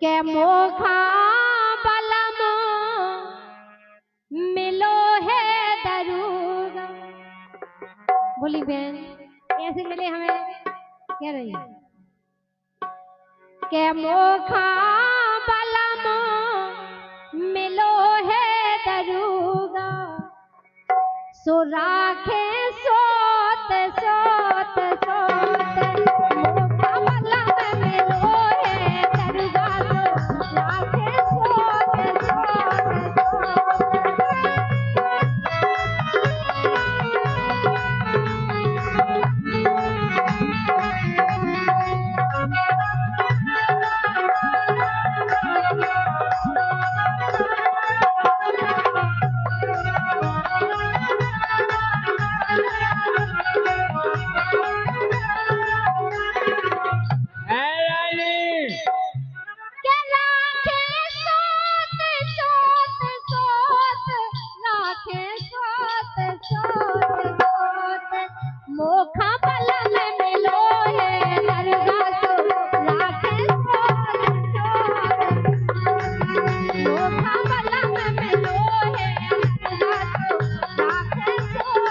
के मोखा बलमो मिलो है दरूगा। बोली बहन ऐसे मिले हमें क्या रही के मोखा बलमो मिलो है दरूगा। सो राखे सोत सोत सोत मोखा बलम मिलो है दरूगा। सो राखे सोत सोत के राखे सोत सोत सोत राखे सोत सोत सोत मोखा बलम मिलो है दरगा। सो राखे सोत सोत मोखा बलम मिलो है दरगा। सो राखे सोत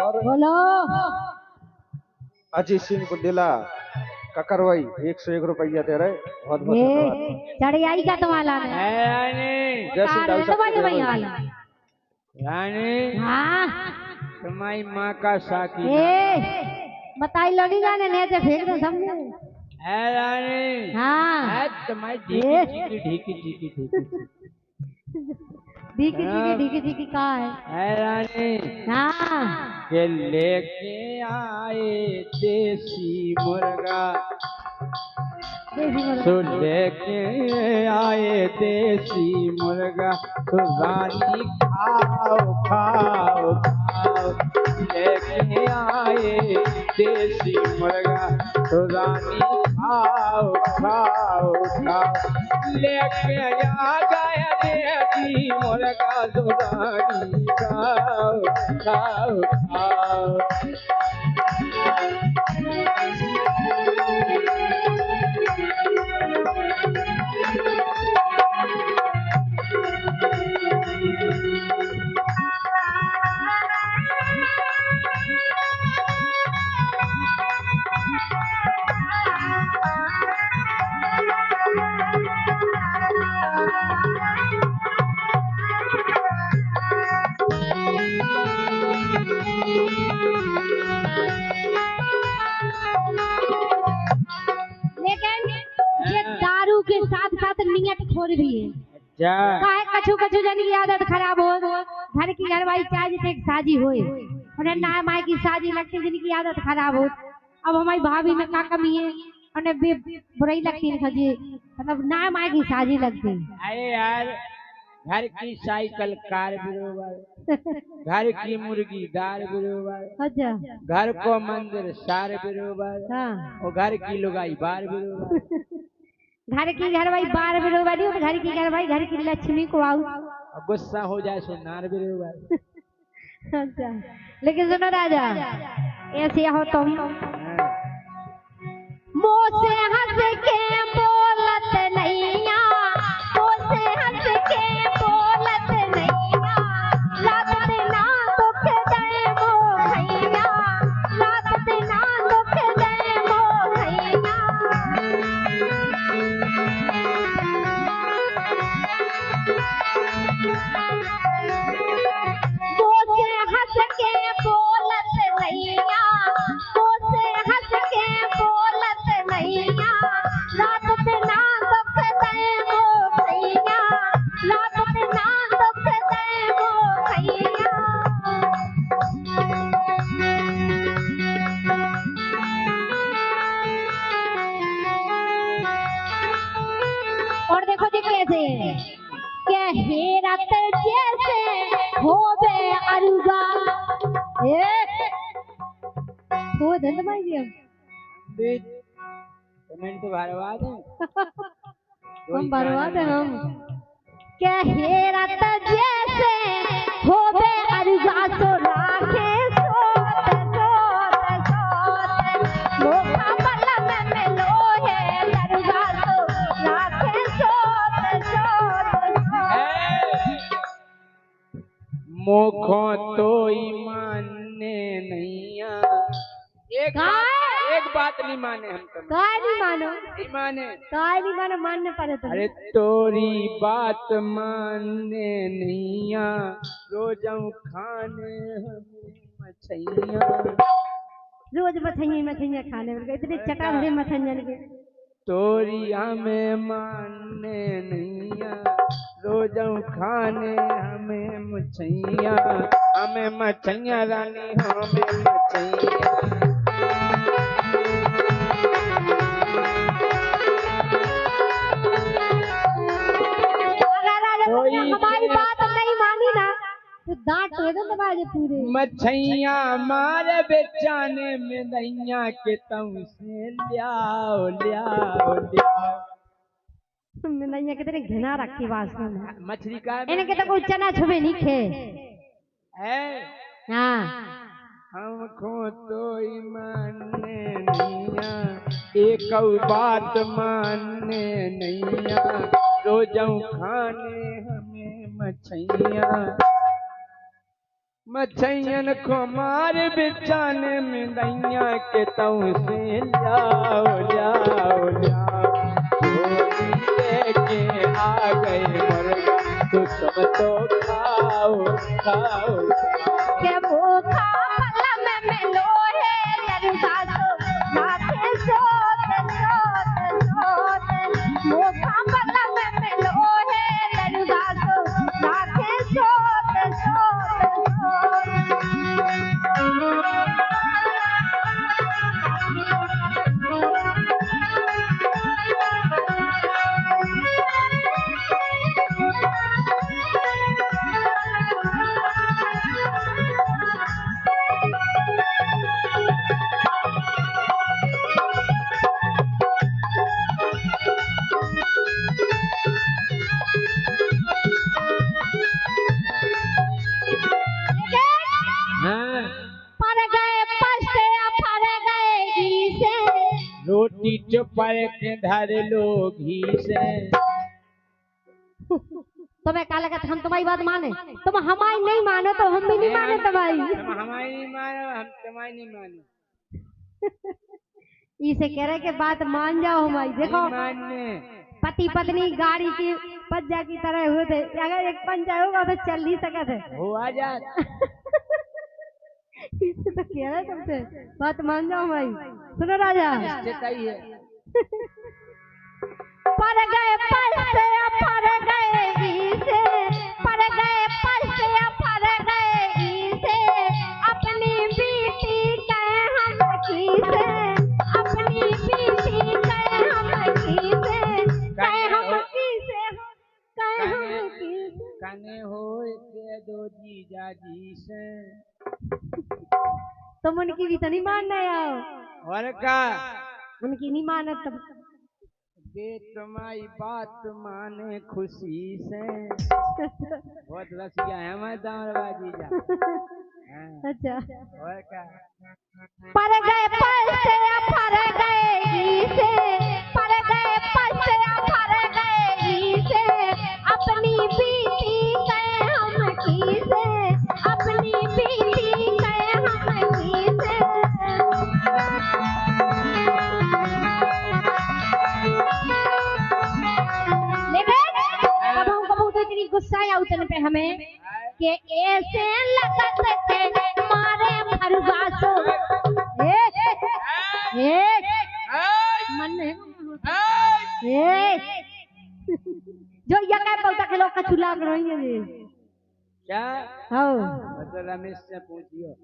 और बोलो अजीत सिंह बुंदेला ककरवाई 101 रुपया दे रहे, बहुत बहुत ये धन्यवाद। चढ़ियाई का तुम्हारा ने जय श्री राम तो बाजू भाई वाला रानी हाँ तुम्हारी माँ का साकी ए बताई लड़ी जाने ने जे फेंक दे समझे। है रानी हाँ तुम्हारी ए। ढीकी ढीकी ढीकी ढीकी ढीकी ढीकी कहाँ है। है रानी हाँ के लेके आए देसी मुर्गा। देसी मुर्गा। तो लेके आए देसी मुर्गा तो रानी खाओ खाओ खाओ। लेके आए देसी मुर्गा तो रानी खाओ खाओ खाओ। लेके आ गया देसी मुर्गा तो रानी खाओ खाओ खाओ। लेकिन ये दारू के साथ साथ नियत खोर भी है। जा काहे कछु कछु जन की आदत खराब हो घर की घरवाई चाहे जितने एक साजी होए उन्हें ना माई की साजी लगती जिनकी आदत खराब हो। अब हमारी भाभी में क्या कमी है उन्हें बुराई लगती है खजी मतलब ना माई की साजी लगती है। अरे यार घर की साइकिल कार बरोबर, घर की मुर्गी दाल बरोबर, अच्छा घर को मंदिर सार बरोबर हाँ और घर की लुगाई बार बरोबर। घर की घरवाई बार बरोबरी और घर की घरवाई घर की लक्ष्मी को आऊ। और गुस्सा हो जाए सो नार बरोबर। अच्छा लेकिन सुनो राजा ऐसे हो तुम मुँह से हंस के बोलत नैया मुँह से हंस के बोलत नैया रात दिना दुख दे मो भैया रात दिना दुख दे मो भैया। मुँह से हंस के बोलत नैया मुँह से हंस के बोलत नैया कैसे के हेरत जैसे होवे अरुगा ए हो धंध भाई जी कमेंट तो भरवा दे हम भरवा दे हम के हेरत जैसे होवे अरुगा सो राखे सोत सोत सोत मोखा बलम में लोहे अरुगा सो राखे सोत सोत मोखो तो मानने नहीं एक बात नहीं माने हम तो काय नहीं मानो नहीं माने काय नहीं मानो मानने पड़े तो अरे तोरी बात मानने नहीं रोजम खाने हमें मछैया रोज मछैया खाने में इतने चटा भरे मछैया के तोरी हमें मानने नहीं रोजम खाने हमें मछैया रानी हमें मछैया हमारी बात नहीं मानी ना तो दांत हो दे तुम्हारे पूरे मछैया मारे बेचाने में नैया के तुम से लियाओ लियाओ लियाओ नैया के तेरे घिना रखी वासना में मछली का इन्हें के तो कोई चना छुबे नहीं खे है हाँ हमको तो मानने नैया एक बात मानने नैया रोजों खाने हमें मछैया मछैयन को मार बिचाने में नैया के तऊ से लाओ लाओ लाओ लेके आ गए मुर्गा तो सब तो खाओ खाओ के भूखा पलम में लोहे दरगा सो माथे सोत सोत सोत भूखा पलम में लोहे दरगा सो माथे सोत सोत पर गए पस्ते पर गए घीसे रोटी चुपर के धर लो घी से तुम्हें क्या लगा हम तुम्हारी बात माने तुम हमारी नहीं मानो तो हम भी नहीं माने तुम्हारी तुम हमारी नहीं मानो हम तुम्हारी नहीं मानो इसे कह रहे कि बात मान जाओ हमारी देखो नहीं मानने पति पत्नी गाड़ी की पंजा की तरह हुए थे अगर एक पंजा होगा तो चल नहीं सके थे हो आ जा इसे तो कह रहे तुमसे बात मान जाओ हमारी सुनो राजा सही है पर गए पस्ते पर गए घीसे पर गए पस्ते पर गए घीसे अपनी बेटी कहे हम खीसे अपनी बेटी कहे हम खीसे कहे हम खीसे कहे हम खीसे कने हो के दो जीजा जी से तुम उनकी भी तो नहीं मानना यार और का उनकी नहीं माना तब बे तुम्हारी बात माने खुशी से बहुत रसिया है मैं दामरवा जीजा अच्छा और का पर गए पस्ते पर गए घीसे पर गए पस्ते पर गए घीसे अपनी बेटी कहे हम खीसे अपनी बेटी कहे हम खीसे लेकिन अब हम कबू तो इतनी गुस्सा आया उतने पे हमें कि ऐसे लगत के मारे फरगासो मन जो यका पलटा के लोग का चूल्हा करोगे जी क्या हाँ तो रमेश से पूछियो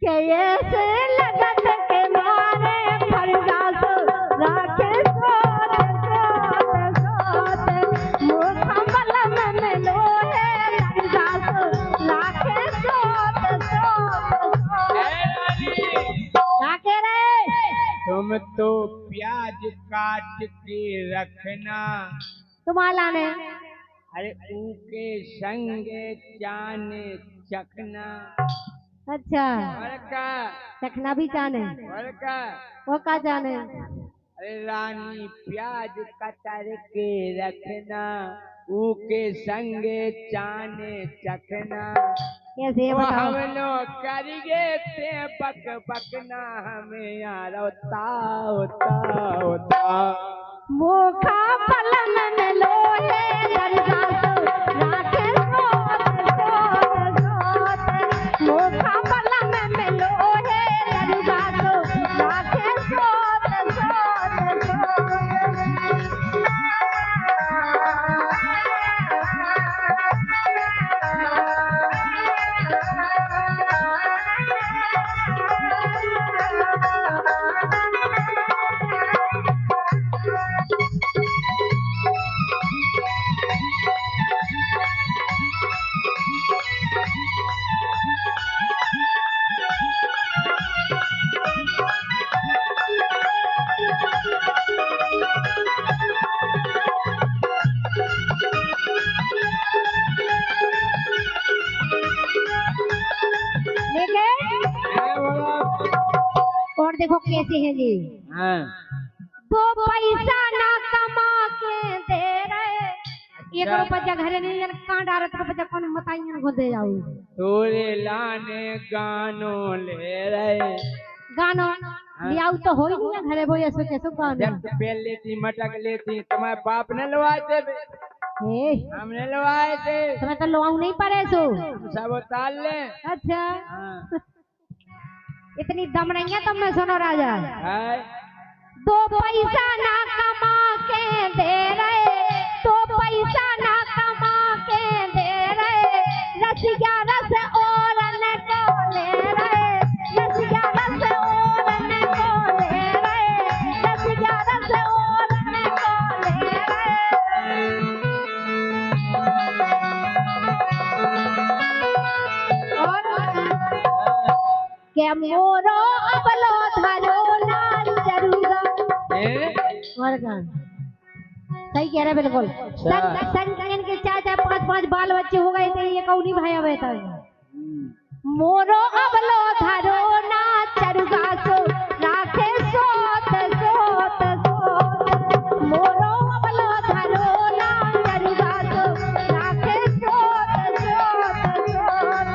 कि ऐसे लगत के मारे फरगासो राखे तो प्याज काट के रखना, तुम्हारा ने अरे उनके संगे जाने चखना। अच्छा और का चखना भी जाने और का वो का जाने अरे रानी प्याज कतर के रखना, उनके संगे जाने चखना। कैसे ये वो बताओ। हम लोग करिए ते बक बकना, हमें यार होता मोखा पलन में लोहे दरगाह तो राखे सोत सोत मोखा पलन में लोहे दरगाह तो राखे सोत सोत और देखो कैसे है जी। हाँ। दो पैसा ना कमा के दे रहे, एक रुपया घरे नहीं जन कहाँ डालत रुपया कौन बताइए को दे जाऊ। तोरे लाने गानो ले रहे, गानो लियाऊ तो हो ही नहीं ना घरे, वो ऐसे कैसे गानो। जब बेल लेती मटक लेती तुम्हारे बाप ने लवाए थे बे? ए हमने लवाए थे, तुम्हें तो लवाऊ नहीं पड़े सो। हम सब उतार ले। अच्छा हाँ। इतनी दम नहीं है तुम में, सुनो राजा। है? दो पैसा ना कमा के दे रहे, दो पैसा ना कमा के दे रहे, रसिया रस और न को ले रहे, रसिया रस और न को ले रहे, रसिया रस और न को ले रहे। और के मोरो अबलो धरो लाल जरूरा। और का सही कह रहे बिल्कुल। संग के चाचा 5-5 बाल बच्चे हो गए थे, ये कौनी भाई अब था। मोरो अबलो धरो ना चरुगा सो राखे सोत सोत सोत, मोरो अबलो धरो ना चरुगा सो राखे सोत सोत सोत।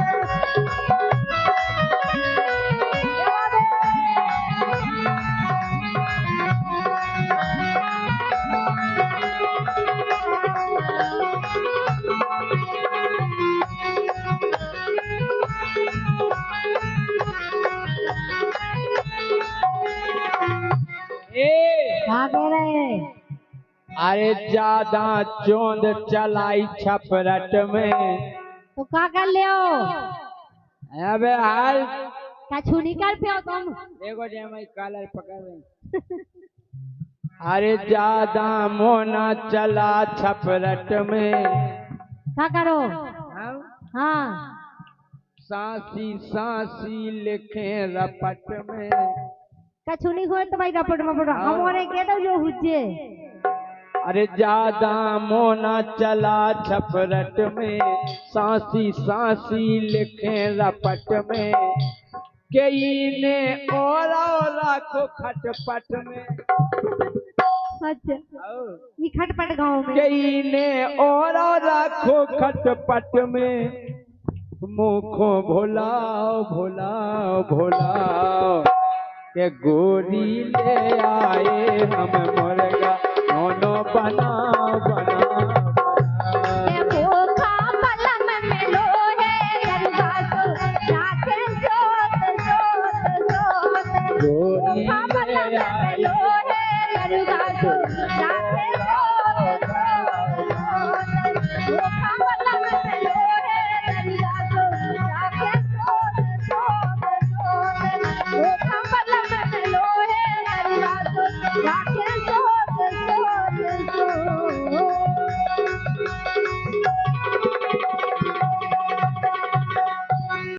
क्या कह रहे हैं? अरे ज्यादा चोंद चलाई छपरट में, तो क्या कर ले हो? अबे हाल क्या छूनी कर पे हो तुम? देखो जे मैं कॉलर पकड़ रही। अरे ज्यादा मोना चला छपरट में, क्या करो? हम हाँ सांसी सांसी लिखे रपट में। क्या छूनी हुए तो भाई रपट मपट हमारे के दो जो हुज्जे। अरे ज्यादा मोना चला छपरट में, सांसी सांसी लिखे रपट में, कई ने ओरा को खटपट में। अच्छा ये खटपट गांव में कई ने ओरा को खटपट में, मुखो भोलाओ भोलाओ भोलाओ, के गोरी ले आए हम मुर्गा दोनों बना